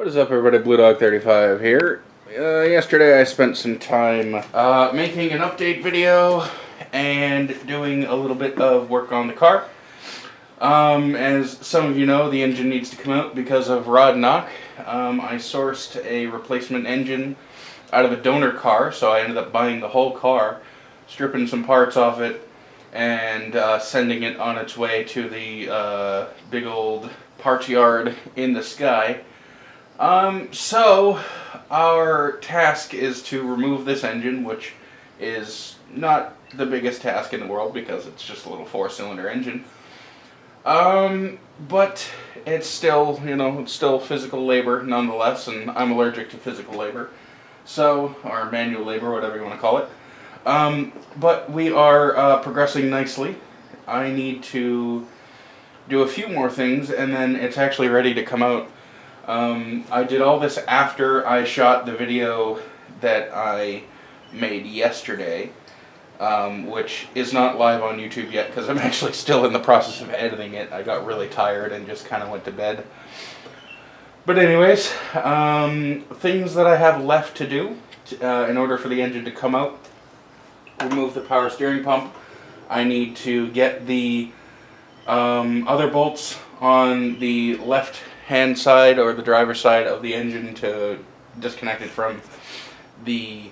What is up, everybody? BlueDog35 here. Yesterday I spent some time making an update video and doing a little bit of work on the car. As some of you know, the engine needs to come out because of rod knock. I sourced a replacement engine out of a donor car, so I ended up buying the whole car, stripping some parts off it, and sending it on its way to the big old parts yard in the sky. So our task is to remove this engine, which is not the biggest task in the world because it's just a little 4-cylinder engine. But it's still, it's still physical labor nonetheless, and I'm allergic to physical labor. So, or manual labor, whatever you want to call it. But we are progressing nicely. I need to do a few more things, and then it's actually ready to come out. I did all this after I shot the video that I made yesterday, which is not live on YouTube yet because I'm actually still in the process of editing it. I got really tired and just kind of went to bed. But anyways, things that I have left to do in order for the engine to come out: remove the power steering pump. I need to get the other bolts on the left hand side or the driver's side of the engine to disconnect it from the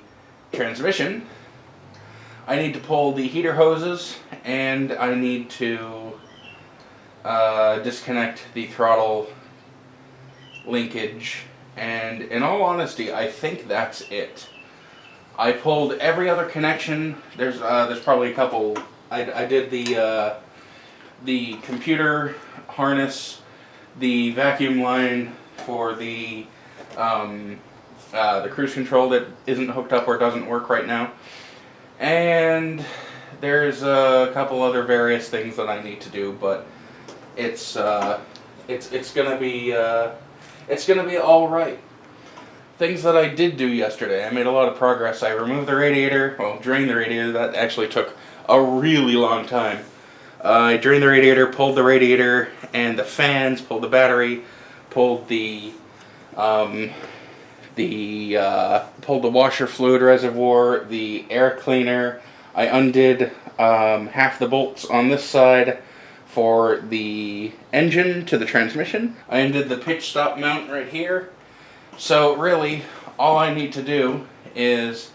transmission. I need to pull the heater hoses, and I need to disconnect the throttle linkage, and in all honesty I think that's it. I pulled every other connection. There's probably a couple. I did the computer harness, the vacuum line for the cruise control that isn't hooked up or doesn't work right now, and there's a couple other various things that I need to do. But it's gonna be all right. Things that I did do yesterday: I made a lot of progress. I removed the radiator. Well, drained the radiator. That actually took a really long time. I drained the radiator, pulled the radiator and the fans, pulled the battery, pulled the washer fluid reservoir, the air cleaner. I undid half the bolts on this side for the engine to the transmission. I undid the pitch stop mount right here. So really, all I need to do is,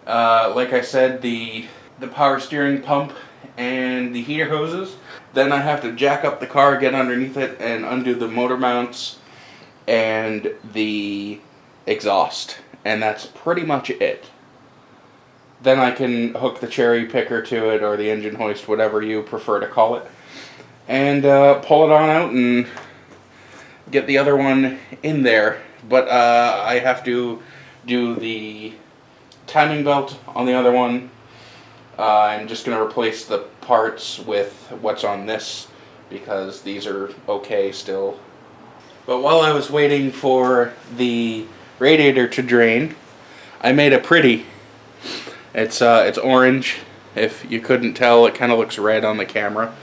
like I said, the power steering pump and the heater hoses. Then I have to jack up the car, get underneath it, and undo the motor mounts and the exhaust. And that's pretty much it. Then I can hook the cherry picker to it, or the engine hoist, whatever you prefer to call it, and pull it on out and get the other one in there. But I have to do the timing belt on the other one. I'm just going to replace the parts with what's on this because these are okay still. But while I was waiting for the radiator to drain, I made a pretty. It's orange. If you couldn't tell, it kind of looks red on the camera,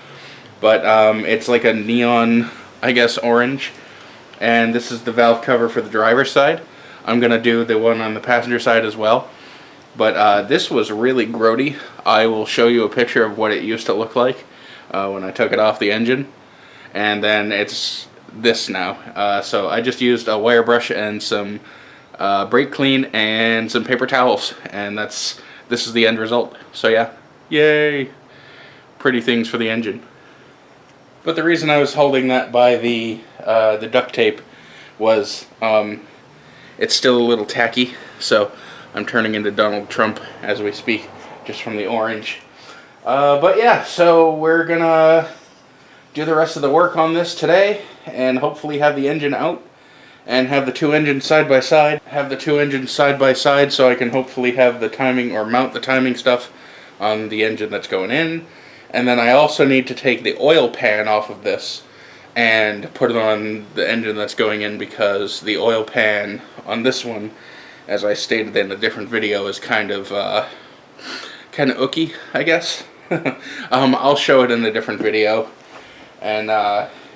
but it's like a neon, I guess, orange. And this is the valve cover for the driver's side. I'm going to do the one on the passenger side as well. But this was really grody. I will show you a picture of what it used to look like when I took it off the engine. And then it's this now. So I just used a wire brush and some brake clean and some paper towels. And this is the end result. So yeah, yay! Pretty things for the engine. But the reason I was holding that by the duct tape was it's still a little tacky. So I'm turning into Donald Trump as we speak, just from the orange. But yeah, so we're gonna do the rest of the work on this today, and hopefully have the engine out, and have the two engines side by side. Have the two engines side by side, so I can hopefully have the timing, or mount the timing stuff on the engine that's going in. And then I also need to take the oil pan off of this and put it on the engine that's going in, because the oil pan on this one, as I stated in a different video, is kind of ooky, I guess. I'll show it in a different video, and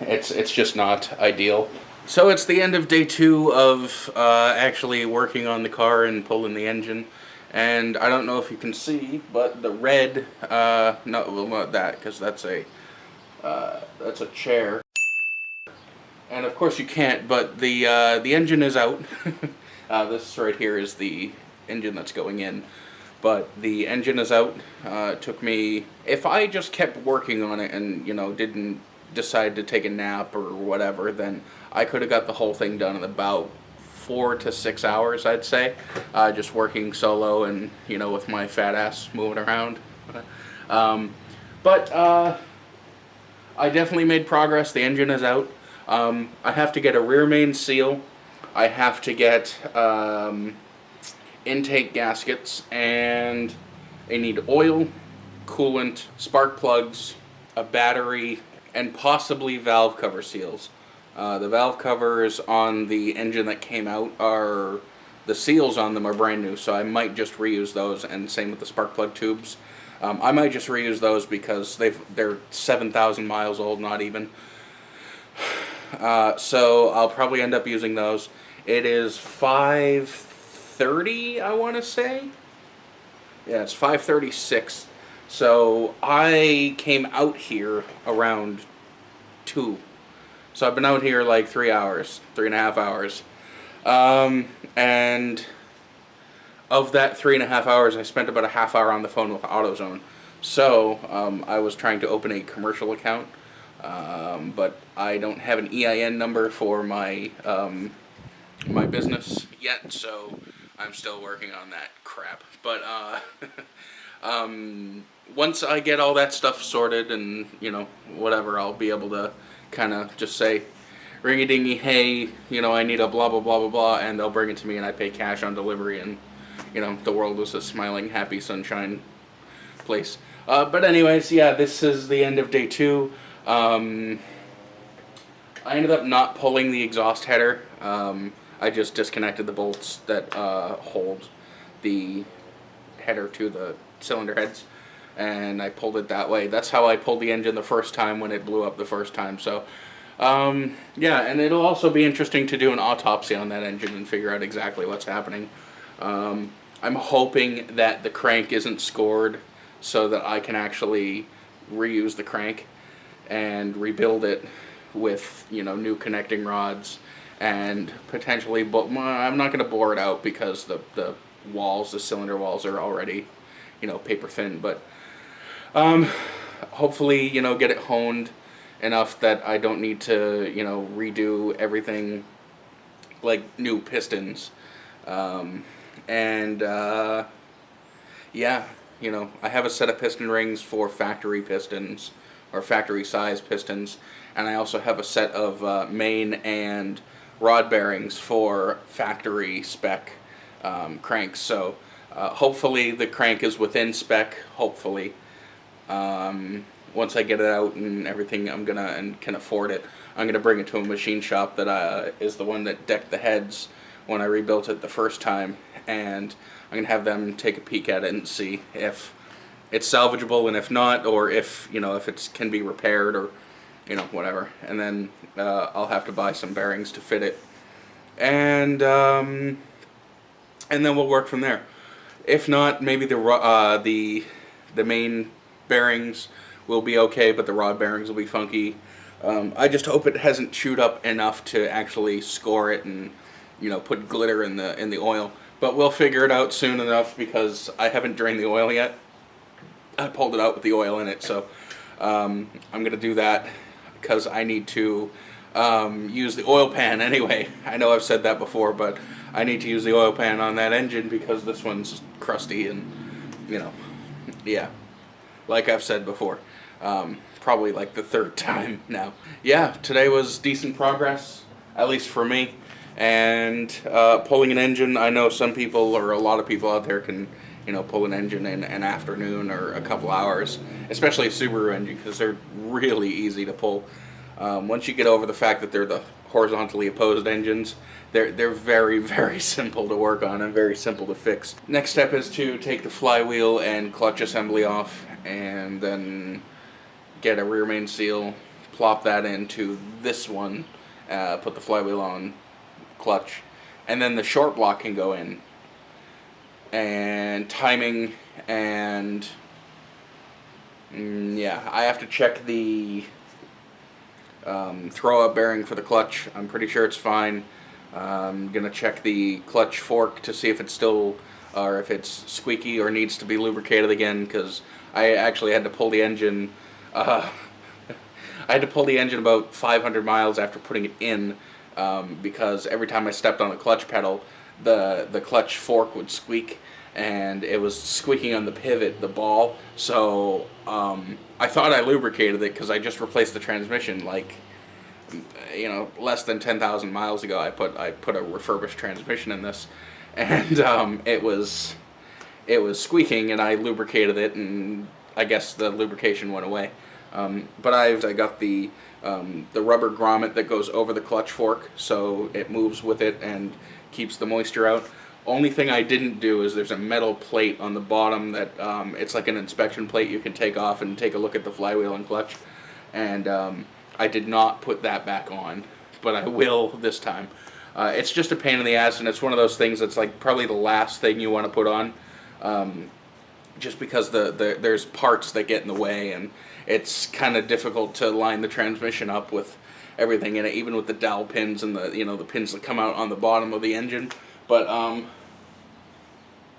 it's just not ideal. So it's the end of day 2 of actually working on the car and pulling the engine. And I don't know if you can see, but the red, no, well, not that, because that's a chair. And of course you can't, but the engine is out. This right here is the engine that's going in. But the engine is out. It took me, if I just kept working on it and, you know, didn't decide to take a nap or whatever, then I could have got the whole thing done in about 4 to 6 hours, I'd say. Just working solo and, you know, with my fat ass moving around. But I definitely made progress. The engine is out. I have to get a rear main seal. I have to get intake gaskets, and I need oil, coolant, spark plugs, a battery, and possibly valve cover seals. The valve covers on the engine that came out are, the seals on them are brand new, so I might just reuse those, and same with the spark plug tubes. I might just reuse those because they're 7,000 miles old, not even. So I'll probably end up using those. It is 5:30, I want to say. Yeah, it's 5:36. So I came out here around 2. So I've been out here like 3 hours, 3.5 hours. And of that 3.5 hours, I spent about a half hour on the phone with AutoZone. So I was trying to open a commercial account, but I don't have an EIN number for my my business yet, so I'm still working on that crap. But once I get all that stuff sorted and, you know, whatever, I'll be able to kind of just say, ring-a-dingy, hey, you know, I need a blah, blah, blah, blah, blah, and they'll bring it to me and I pay cash on delivery, and, you know, the world is a smiling, happy, sunshine place. But anyways, yeah, this is the end of day 2. I ended up not pulling the exhaust header. I just disconnected the bolts that hold the header to the cylinder heads, and I pulled it that way. That's how I pulled the engine the first time when it blew up the first time. So, yeah, and it'll also be interesting to do an autopsy on that engine and figure out exactly what's happening. I'm hoping that the crank isn't scored so that I can actually reuse the crank and rebuild it with, you know, new connecting rods, and potentially, I'm not going to bore it out because the walls, the cylinder walls, are already, you know, paper thin, but hopefully, you know, get it honed enough that I don't need to, you know, redo everything, like new pistons, yeah, you know, I have a set of piston rings for factory pistons, or factory size pistons, and I also have a set of main and rod bearings for factory spec cranks. So hopefully the crank is within spec, hopefully. Once I get it out and everything, and can afford it, I'm gonna bring it to a machine shop that is the one that decked the heads when I rebuilt it the first time, and I'm gonna have them take a peek at it and see if it's salvageable, and if not, or if, you know, if it can be repaired, or, you know, whatever. And then I'll have to buy some bearings to fit it, and then we'll work from there. If not, maybe the main bearings will be okay, but the rod bearings will be funky. I just hope it hasn't chewed up enough to actually score it and, you know, put glitter in the oil. But we'll figure it out soon enough, because I haven't drained the oil yet. I pulled it out with the oil in it, so I'm gonna do that because I need to use the oil pan anyway. I know I've said that before, but I need to use the oil pan on that engine because this one's crusty, and, you know, yeah, like I've said before, probably like the 3rd time now. Yeah, today was decent progress, at least for me, and pulling an engine, I know some people, or a lot of people out there, can, you know, pull an engine in an afternoon or a couple hours, especially a Subaru engine, because they're really easy to pull. Once you get over the fact that they're the horizontally opposed engines, they're very, very simple to work on and very simple to fix. Next step is to take the flywheel and clutch assembly off, and then get a rear main seal, plop that into this one, put the flywheel on, clutch, and then the short block can go in, and timing, and yeah, I have to check the throw-up bearing for the clutch. I'm pretty sure it's fine. I'm gonna check the clutch fork to see if it's still, or if it's squeaky or needs to be lubricated again, because I actually had to pull the engine. I had to pull the engine about 500 miles after putting it in, because every time I stepped on the clutch pedal, the clutch fork would squeak, and it was squeaking on the pivot, the ball. So I thought I lubricated it because I just replaced the transmission, like, you know, less than 10,000 miles ago. I put a refurbished transmission in this, and it was squeaking, and I lubricated it, and I guess the lubrication went away. But I got the rubber grommet that goes over the clutch fork, so it moves with it and keeps the moisture out. Only thing I didn't do is there's a metal plate on the bottom that it's like an inspection plate you can take off and take a look at the flywheel and clutch, and I did not put that back on, but I will this time. It's just a pain in the ass, and it's one of those things that's like probably the last thing you want to put on, just because there's parts that get in the way, and it's kind of difficult to line the transmission up with everything in it, even with the dowel pins and the pins that come out on the bottom of the engine. But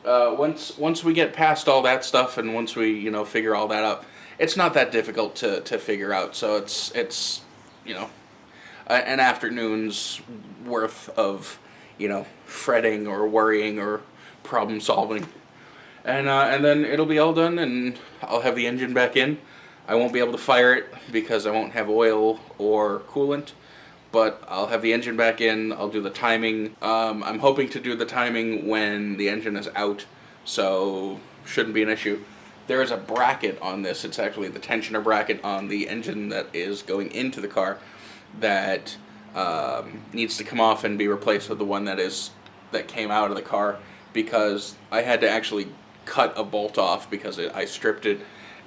once we get past all that stuff, and once we figure all that out, it's not that difficult to figure out. So it's an afternoon's worth of fretting or worrying or problem solving, and then it'll be all done, and I'll have the engine back in. I won't be able to fire it because I won't have oil or coolant, but I'll have the engine back in. I'll do the timing. I'm hoping to do the timing when the engine is out, so shouldn't be an issue. There is a bracket on this. It's actually the tensioner bracket on the engine that is going into the car that needs to come off and be replaced with the one that came out of the car, because I had to actually cut a bolt off because I stripped it,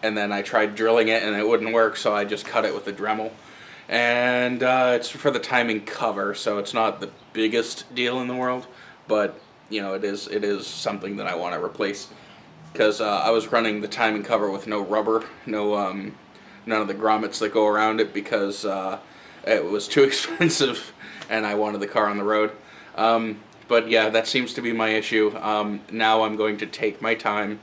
and then I tried drilling it and it wouldn't work, so I just cut it with a Dremel. And it's for the timing cover, so it's not the biggest deal in the world, but it is something that I want to replace, because I was running the timing cover with no rubber, none of the grommets that go around it, because it was too expensive and I wanted the car on the road. But yeah, that seems to be my issue. Now I'm going to take my time.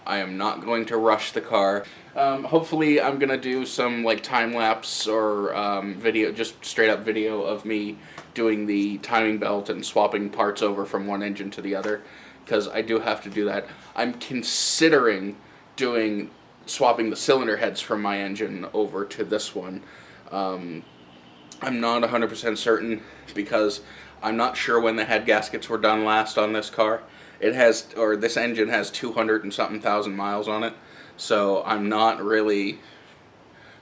I am not going to rush the car. Hopefully I'm going to do some time-lapse or video, just straight-up video of me doing the timing belt and swapping parts over from one engine to the other, because I do have to do that. I'm considering swapping the cylinder heads from my engine over to this one. I'm not 100% certain, because I'm not sure when the head gaskets were done last on this car. This engine has 200 and something thousand miles on it, so I'm not really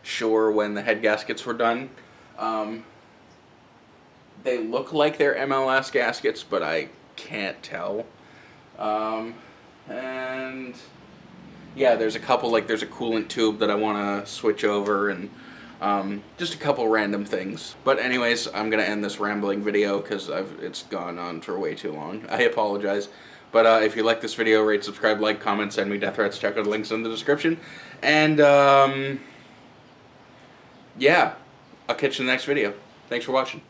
sure when the head gaskets were done. They look like they're MLS gaskets, but I can't tell. And yeah, there's a couple, there's a coolant tube that I want to switch over, and just a couple random things. But anyways, I'm going to end this rambling video because it's gone on for way too long. I apologize. But if you like this video, rate, subscribe, like, comment, send me death threats, check out the links in the description. And yeah, I'll catch you in the next video. Thanks for watching.